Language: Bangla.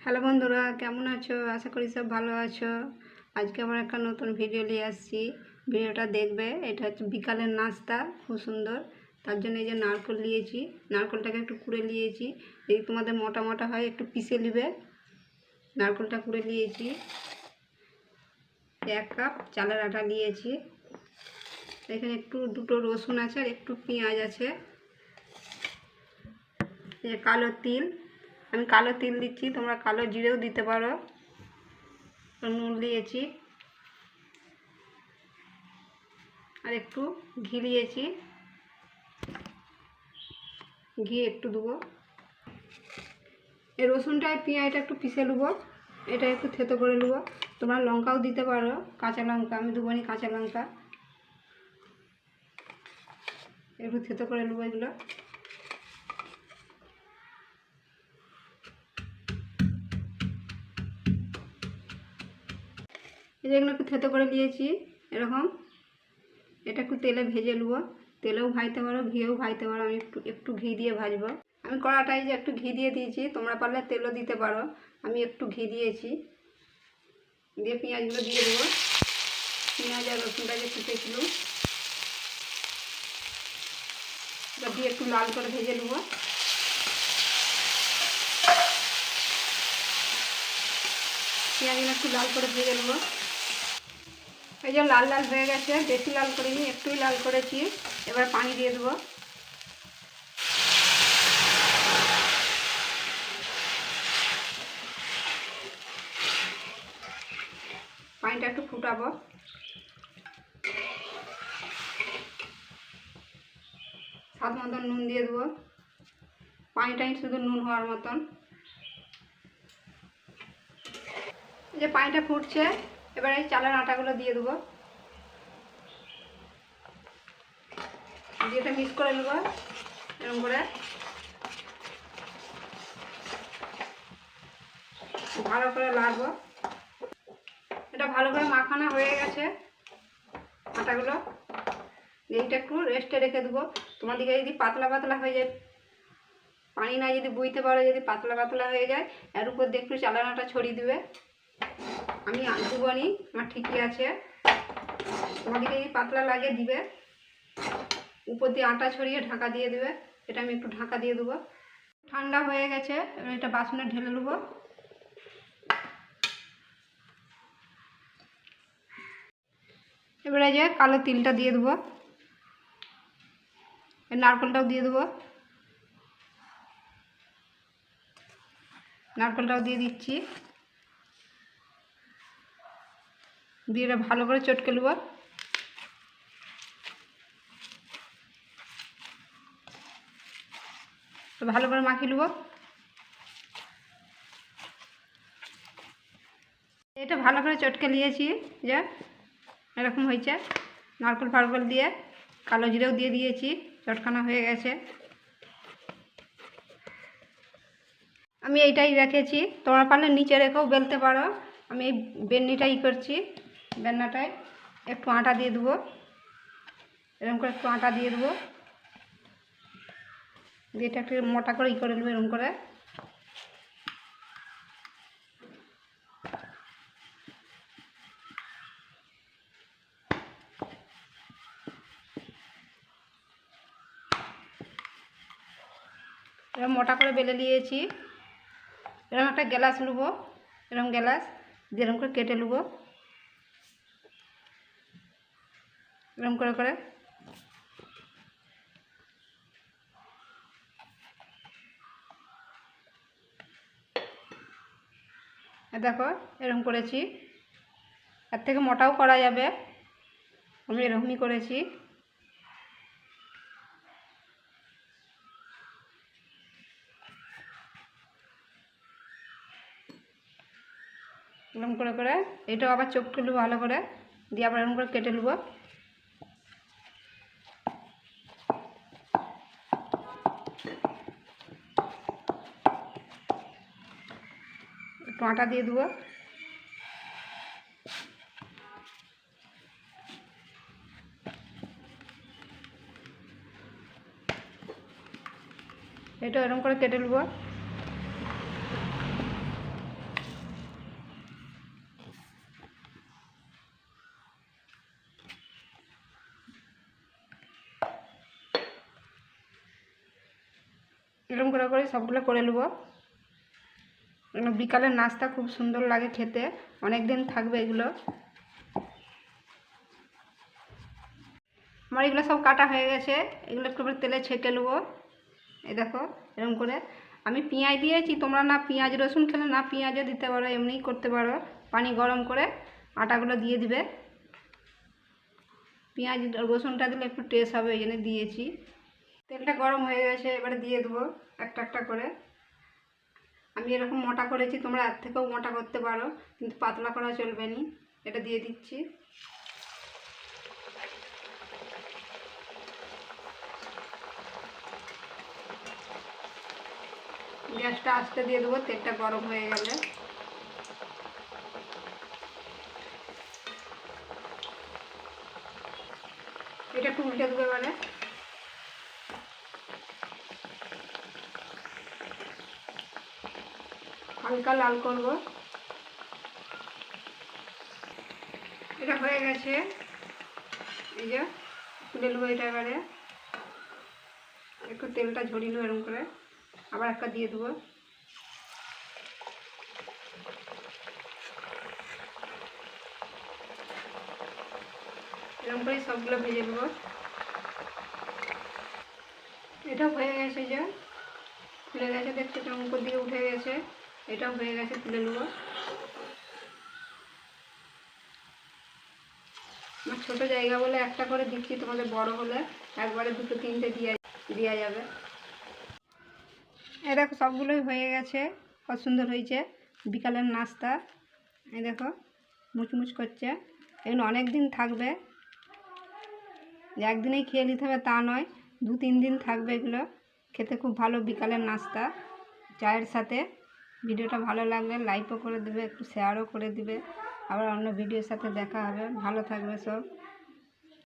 হ্যালো বন্ধুরা, কেমন আছো? আশা করি সব ভালো আছো। আজকে আবার একটা নতুন ভিডিও নিয়ে আসছি। ভিডিওটা দেখবে। এটা হচ্ছে বিকালের নাস্তা, খুব সুন্দর। তার জন্য এই যে নারকেল নিয়েছি, নারকেলটাকে একটু কুড়ে নিয়েছি। যদি তোমাদের মোটা মোটা হয় একটু পিষে নিবে। নারকেলটা কুড়ে নিয়েছি। 1 কাপ চালের আটা নিয়েছি। এখানে একটু দুটো রসুন আছে আর একটু পেঁয়াজ আছে। এই যে কালো তিল, আমি কালো তিল দিচ্ছি, তোমরা কালো জিরেও দিতে পারো। নুন দিয়েছি আর একটু ঘি দিয়েছি, ঘি একটু দেবো। এই রসুনটা পেঁয়াজটা একটু পিষে নেবো, এটা একটু থেতো করে নেবো। তোমরা লঙ্কাও দিতে পারো, কাঁচা লঙ্কা, আমি দেবো নি কাঁচা লঙ্কা। একটু থেতো করে নেবো এগুলো। এই যে এগুলো একটু থেতো করে নিয়েছি এরকম। এটা একটু তেলে ভেজে নেবো, তেলেও ভাজতে পারো, ঘিয়েও ভাজতে পারো। আমি একটু ঘি দিয়ে ভাজবো। আমি কড়াটায় যে একটু ঘি দিয়ে দিয়েছি, তোমরা পারলে তেলও দিতে পারো। আমি একটু ঘি দিয়েছি, দিয়ে পেঁয়াজগুলো দিয়ে দেবো। পেঁয়াজ আর রসুনটা যে কুটেছিল এবার দিয়ে একটু লাল করে ভেজে নেবো। পেঁয়াজগুলো একটু লাল করে ভেজে নেবো। এই যে লাল লাল হয়ে গেছে, বেশি লাল করিনি, একটুই লাল করেছি। এবার পানি দিয়ে দেবো। পানিটা একটু ফুটাবো। স্বাদ মতন নুন দিয়ে দেবো। পানিটাই শুধু নুন হওয়ার মতন। এই যে পানিটা ফুটছে, এবার এই চালের আটাগুলো দিয়ে দেবো, দিয়ে এটা মিক্স করে নেবো এরকম করে। ভালো করে লাগবো। এটা ভালো করে মাখানো হয়ে গেছে আটাগুলো। এইটা একটু রেস্টে রেখে দেবো। তোমাদেরকে যদি পাতলা পাতলা হয়ে যায়, পানি না যদি বুঝতে পারো, যদি পাতলা পাতলা হয়ে যায়, এর উপর দিয়ে একটু চালের আটা ছড়িয়ে দেবে। আমি দেবো নি, আমার ঠিকই আছে। তোমাদেরকে যদি পাতলা লাগে দিবে, উপর দিয়ে আটা ছড়িয়ে ঢাকা দিয়ে দেবে। এটা আমি একটু ঢাকা দিয়ে দেবো। ঠান্ডা হয়ে গেছে, এবার এটা বাসনে ঢেলে নেবো। এবারে যে কালো তিলটা দিয়ে দেবো, নারকেলটাও দিয়ে দেবো। নারকেলটাও দিয়ে দিচ্ছি, দিয়ে এটা ভালো করে চটকে নেবো। ভালো করে মাখিয়ে নেবো। এটা ভালো করে চটকে নিয়েছি, যে এরকম হয়েছে। নারকেল ফারকেল দিয়ে কালো জিরেও দিয়ে দিয়েছি, চটকানো হয়ে গেছে। আমি এইটাই রেখেছি, তোমরা পারলে নিচে রেখেও বেলতে পারো। আমি এই বেলনিটাই করছি। বেলনাটায় একটু আটা দিয়ে দেবো, এরকম করে একটু আটা দিয়ে দেবো, দিয়ে এটা একটু মোটা করে করে নেবো এরকম করে। এরকম মোটা করে বেলে নিয়েছি। এরকম একটা গ্লাস নেবো, এরকম গ্লাস দিয়ে এরকম করে কেটে নেবো, এরকম করে করে। দেখো এরকম করেছি, এর থেকে মোটাও করা যাবে। আমি এরকমই করেছি। এরকম করে করে এটাও আবার চোখ তুলবো ভালো করে, দিয়ে আবার এরকম করে কেটে নেবো। একটু আটা দিয়ে দেবো। এটা এরকম করে কেটে নেবো। এরকম করে করে সবগুলো করে নেবো। বিকালের নাস্তা খুব সুন্দর লাগে খেতে, অনেক দিন থাকবে এগুলো। আমার এগুলো সব কাটা হয়ে গেছে, এগুলো একটু তেলে ছেঁকে নেবো। এই দেখো এরকম করে। আমি পেঁয়াজ দিয়েছি, তোমরা না পেঁয়াজ রসুন খেলে না পেঁয়াজও দিতে পারো, এমনিই করতে পারো। পানি গরম করে আটাগুলো দিয়ে দিবে। পেঁয়াজ রসুনটা দিলে একটু টেস্ট হবে, এই জন্য দিয়েছি। তেলটা গরম হয়ে গেছে, এবারে দিয়ে দেবো একটা একটা করে। আমি এরকম মোটা করেছি, তোমরা এর থেকেও মোটা করতে পারো, কিন্তু পাতলা করা চলবে না। এটা দিয়ে দিচ্ছি। গ্যাসটা আস্তে দিয়ে দেবো, তেলটা গরম হয়ে গেলে। এটা একটু উল্টে দেবো এবারে। হালকা লাল করব। এটা হয়ে গেছে, এই যে তুলে নেবো এটা এবারে। একটু তেলটা ঝরিয়ে নেবো এরকম করে, আবার একটা দিয়ে দেবো। এরকম করে সবগুলো ভেজে নেবো। এটাও হয়ে গেছে, যে তুলে গেছে, দেখছো কেমন উপর দিকে উঠে গেছে। এটাও হয়ে গেছে, তুলে নেবো। আমার ছোটো জায়গা বলে একটা করে দিচ্ছি, তোমাদের বড় হলে একবারে দুটো তিনটে দেওয়া যাবে। এই দেখো সবগুলোই হয়ে গেছে, কত সুন্দর হয়েছে বিকালের নাস্তা। এই দেখো মুচমুচ করছে, এগুলো অনেক দিন থাকবে। একদিনেই খেয়ে নিতে হবে তা নয়, 2-3 দিন থাকবে এগুলো। খেতে খুব ভালো বিকালের নাস্তা চায়ের সাথে। ভিডিওটা ভালো লাগলে লাইকও করে দেবে, একটু শেয়ারও করে দিবে। আবার অন্য ভিডিওর সাথে দেখা হবে। ভালো থাকবে সব।